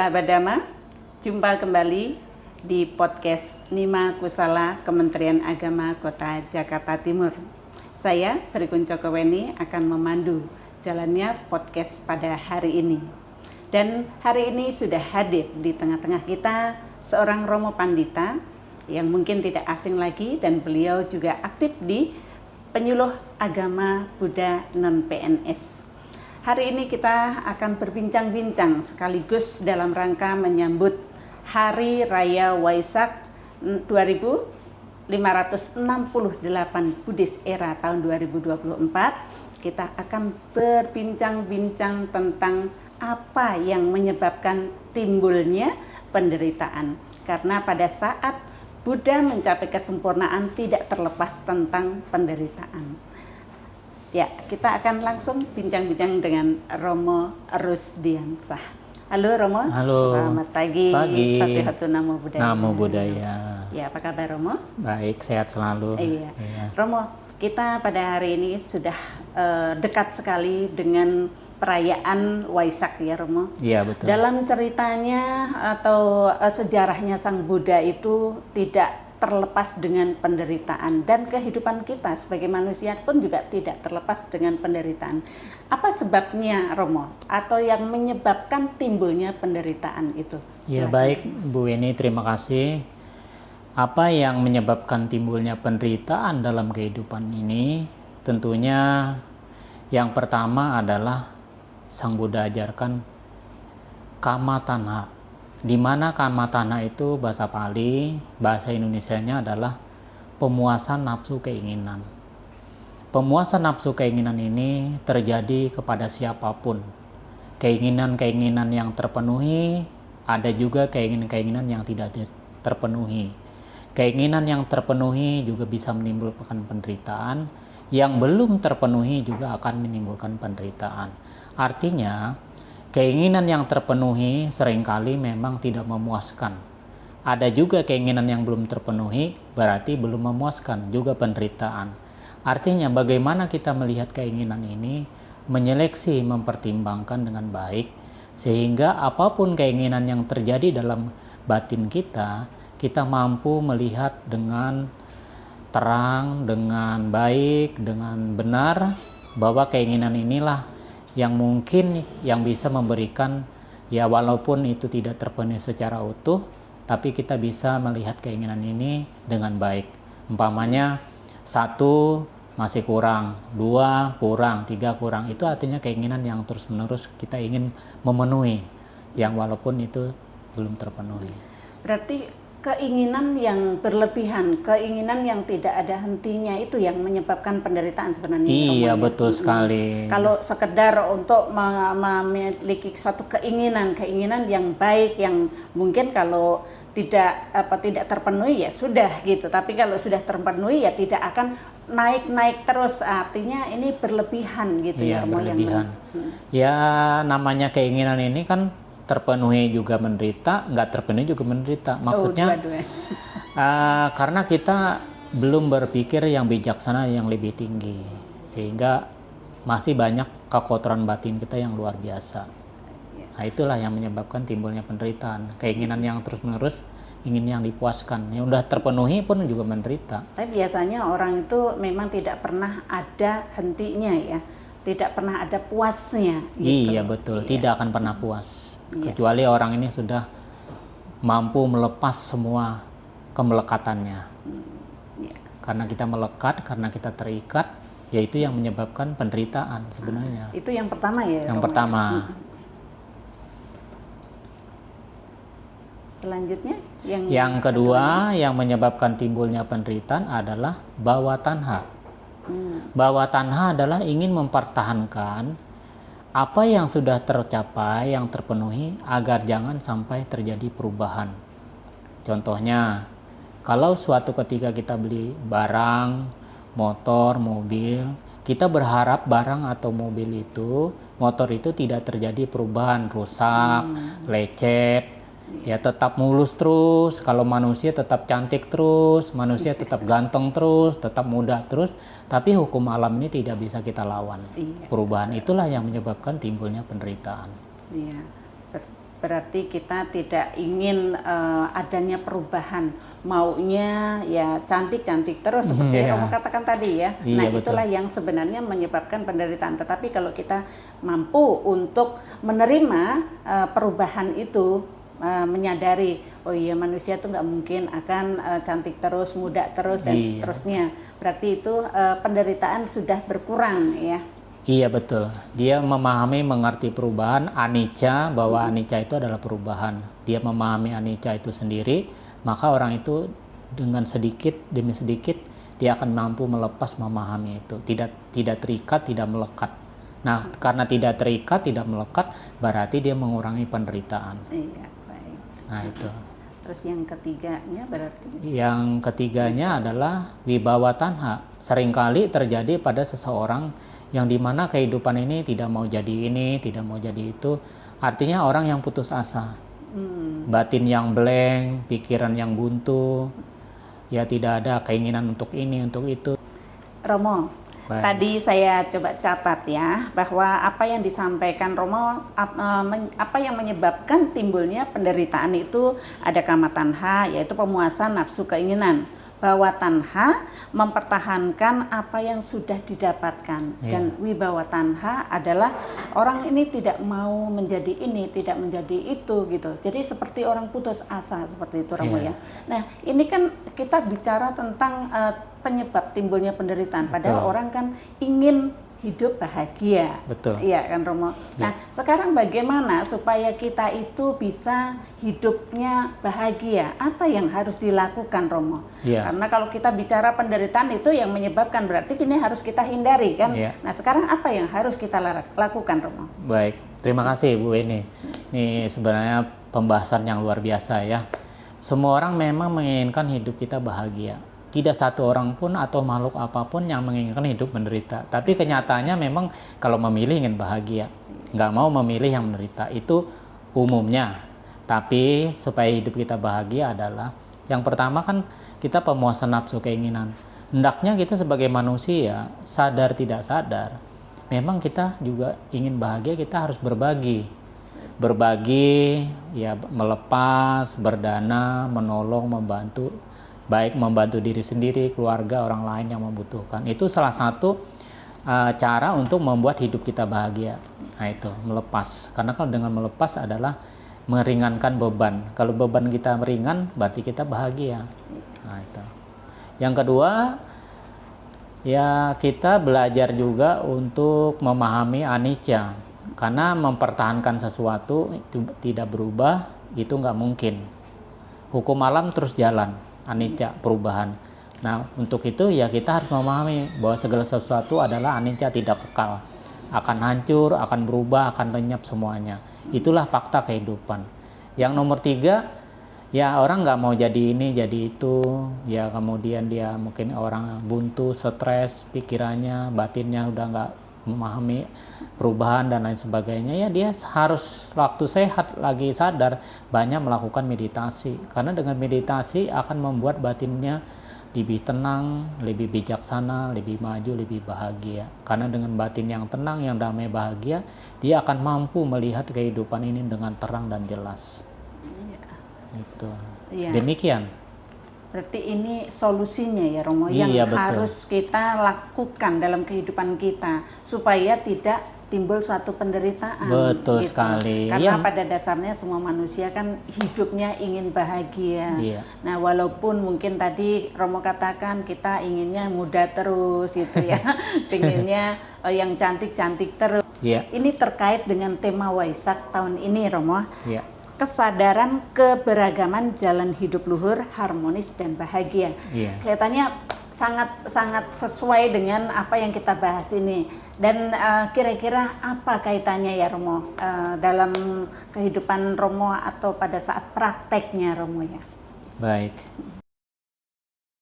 sahabat Dhamma, jumpa kembali di podcast Nima Kusala Kementerian Agama Kota Jakarta Timur. Saya Sri Kuncoko Weni akan memandu jalannya podcast pada hari ini. Dan hari ini sudah hadir di tengah-tengah kita seorang Romo Pandita yang mungkin tidak asing lagi, dan beliau juga aktif di penyuluh agama Buddha non-PNS. Hari ini kita akan berbincang-bincang sekaligus dalam rangka menyambut Hari Raya Waisak 2568 Buddhis Era tahun 2024. Kita akan berbincang-bincang tentang apa yang menyebabkan timbulnya penderitaan. Karena pada saat Buddha mencapai kesempurnaan tidak terlepas tentang penderitaan. Ya, kita akan langsung bincang-bincang dengan Romo Rusdiansah. Halo Romo. Halo. Selamat pagi. Satihatu Namo Buddhaya. Namo Buddhaya. Ya, apa kabar Romo? Baik, sehat selalu. Iya. Romo, kita pada hari ini sudah dekat sekali dengan perayaan Waisak ya Romo. Iya, betul. Dalam ceritanya atau sejarahnya Sang Buddha itu tidak terlepas dengan penderitaan, dan kehidupan kita sebagai manusia pun juga tidak terlepas dengan penderitaan. Apa sebabnya Romo, atau yang menyebabkan timbulnya penderitaan itu? Ya, baik Bu Weni, terima kasih. Apa yang menyebabkan timbulnya penderitaan dalam kehidupan ini? Tentunya yang pertama adalah Sang Buddha ajarkan kama tanha, di mana kama tanha itu bahasa Pali, bahasa Indonesianya adalah pemuasan nafsu keinginan. Pemuasan nafsu keinginan ini terjadi kepada siapapun. Keinginan-keinginan yang terpenuhi, ada juga keinginan-keinginan yang tidak terpenuhi. Keinginan yang terpenuhi juga bisa menimbulkan penderitaan, yang belum terpenuhi juga akan menimbulkan penderitaan. Artinya, keinginan yang terpenuhi seringkali memang tidak memuaskan. Ada juga keinginan yang belum terpenuhi, berarti belum memuaskan, juga penderitaan. Artinya bagaimana kita melihat keinginan ini, menyeleksi, mempertimbangkan dengan baik, sehingga apapun keinginan yang terjadi dalam batin kita, kita mampu melihat dengan terang, dengan baik, dengan benar, bahwa keinginan inilah yang mungkin yang bisa memberikan, ya walaupun itu tidak terpenuhi secara utuh, tapi kita bisa melihat keinginan ini dengan baik. Umpamanya 1 masih kurang, 2 kurang, 3 kurang, itu artinya keinginan yang terus menerus kita ingin memenuhi, yang walaupun itu belum terpenuhi. Berarti keinginan yang berlebihan, keinginan yang tidak ada hentinya, itu yang menyebabkan penderitaan sebenarnya. Iya, betul sekali. Kalau sekedar untuk memiliki satu keinginan yang baik, yang mungkin kalau tidak terpenuhi ya sudah gitu. Tapi kalau sudah terpenuhi ya tidak akan naik terus. Artinya ini berlebihan gitu. Iya, berlebihan. Ya, namanya keinginan ini kan terpenuhi juga menderita, nggak terpenuhi juga menderita. Maksudnya karena kita belum berpikir yang bijaksana, yang lebih tinggi, sehingga masih banyak kekotoran batin kita yang luar biasa. Nah, itulah yang menyebabkan timbulnya penderitaan. Keinginan yang terus-menerus ingin yang dipuaskan, yang udah terpenuhi pun juga menderita. Tapi biasanya orang itu memang tidak pernah ada hentinya ya, tidak pernah ada puasnya gitu. Iya, betul. Iya. Tidak akan pernah puas. Iya. Kecuali orang ini sudah mampu melepas semua kemelekatannya. Iya. Karena kita melekat, karena kita terikat, yaitu yang menyebabkan penderitaan sebenarnya. Itu yang pertama ya? Yang pertama. Selanjutnya yang kedua yang menyebabkan timbulnya penderitaan adalah bhawa tanha. Bhawa tanha adalah ingin mempertahankan apa yang sudah tercapai, yang terpenuhi, agar jangan sampai terjadi perubahan. Contohnya, kalau suatu ketika kita beli barang, motor, mobil, kita berharap barang atau mobil itu, motor itu tidak terjadi perubahan, rusak, lecet, ya tetap mulus terus. Kalau manusia tetap cantik terus, manusia tetap ganteng terus, tetap muda terus, tapi hukum alam ini tidak bisa kita lawan. Perubahan itulah yang menyebabkan timbulnya penderitaan. Iya. Berarti kita tidak ingin adanya perubahan, maunya ya cantik-cantik terus seperti yang kamu katakan tadi ya. Nah, betul. itulah yang sebenarnya menyebabkan penderitaan. Tetapi kalau kita mampu untuk menerima perubahan itu, menyadari oh iya manusia tuh nggak mungkin akan cantik terus, muda terus dan seterusnya. Berarti itu penderitaan sudah berkurang ya. Iya betul. Dia memahami, mengerti perubahan, anicca, bahwa anicca itu adalah perubahan. Dia memahami anicca itu sendiri, maka orang itu dengan sedikit demi sedikit dia akan mampu melepas, memahami itu. Tidak terikat, tidak melekat. Nah, karena tidak terikat, tidak melekat, berarti dia mengurangi penderitaan. Iya, baik. Nah, itu. Terus yang ketiganya berarti? Yang ketiganya adalah wibawa tanha. Seringkali terjadi pada seseorang yang dimana kehidupan ini tidak mau jadi ini, tidak mau jadi itu. Artinya orang yang putus asa, batin yang blank, pikiran yang buntu, ya tidak ada keinginan untuk ini, untuk itu. Romo, tadi saya coba catat ya, bahwa apa yang disampaikan Romo, apa yang menyebabkan timbulnya penderitaan itu ada kama tanha, yaitu pemuasan nafsu keinginan. Bahwa tanha mempertahankan apa yang sudah didapatkan, dan wibawa tanha adalah orang ini tidak mau menjadi ini, tidak menjadi itu gitu. Jadi seperti orang putus asa seperti itu Romo ya. Nah, ini kan kita bicara tentang penyebab timbulnya penderitaan. Padahal orang kan ingin hidup bahagia. Betul. Iya kan Romo. Nah, sekarang bagaimana supaya kita itu bisa hidupnya bahagia? Apa yang harus dilakukan Romo? Karena kalau kita bicara penderitaan itu yang menyebabkan, berarti ini harus kita hindari kan. Nah, sekarang apa yang harus kita lakukan Romo? Baik, terima kasih Bu Weni. Ini sebenarnya pembahasan yang luar biasa ya. Semua orang memang menginginkan hidup kita bahagia. Tidak satu orang pun atau makhluk apapun yang menginginkan hidup menderita. Tapi kenyataannya memang kalau memilih ingin bahagia, nggak mau memilih yang menderita. Itu umumnya. Tapi supaya hidup kita bahagia adalah yang pertama kan kita pemuasan nafsu keinginan. Hendaknya kita sebagai manusia sadar tidak sadar, memang kita juga ingin bahagia, kita harus berbagi. Berbagi, ya melepas, berdana, menolong, membantu. Baik membantu diri sendiri, keluarga, orang lain yang membutuhkan. Itu salah satu cara untuk membuat hidup kita bahagia. Nah itu, melepas. Karena kalau dengan melepas adalah meringankan beban. Kalau beban kita ringan, berarti kita bahagia. Nah itu. Yang kedua, ya kita belajar juga untuk memahami anicca. Karena mempertahankan sesuatu itu tidak berubah, itu nggak mungkin. Hukum alam terus jalan. Anicca, perubahan. Nah, untuk itu ya kita harus memahami bahwa segala sesuatu adalah anicca, tidak kekal. Akan hancur, akan berubah, akan lenyap semuanya. Itulah fakta kehidupan. Yang nomor 3, ya orang nggak mau jadi ini, jadi itu. Ya kemudian dia mungkin orang buntu, stres, pikirannya, batinnya udah nggak memahami perubahan dan lain sebagainya. Ya dia harus waktu sehat lagi sadar banyak melakukan meditasi, karena dengan meditasi akan membuat batinnya lebih tenang, lebih bijaksana, lebih maju, lebih bahagia. Karena dengan batin yang tenang, yang damai, bahagia, dia akan mampu melihat kehidupan ini dengan terang dan jelas. Itu demikian. Berarti ini solusinya ya Romo, yang harus kita lakukan dalam kehidupan kita supaya tidak timbul suatu penderitaan. Betul sekali. Karena pada dasarnya semua manusia kan hidupnya ingin bahagia. Nah, walaupun mungkin tadi Romo katakan kita inginnya muda terus gitu ya, pengennya yang cantik-cantik terus. Ini terkait dengan tema Waisak tahun ini Romo. Kesadaran keberagaman jalan hidup luhur, harmonis dan bahagia. Kelihatannya sangat sesuai dengan apa yang kita bahas ini. Dan kira-kira apa kaitannya ya Romo dalam kehidupan Romo atau pada saat prakteknya Romo ya? Baik.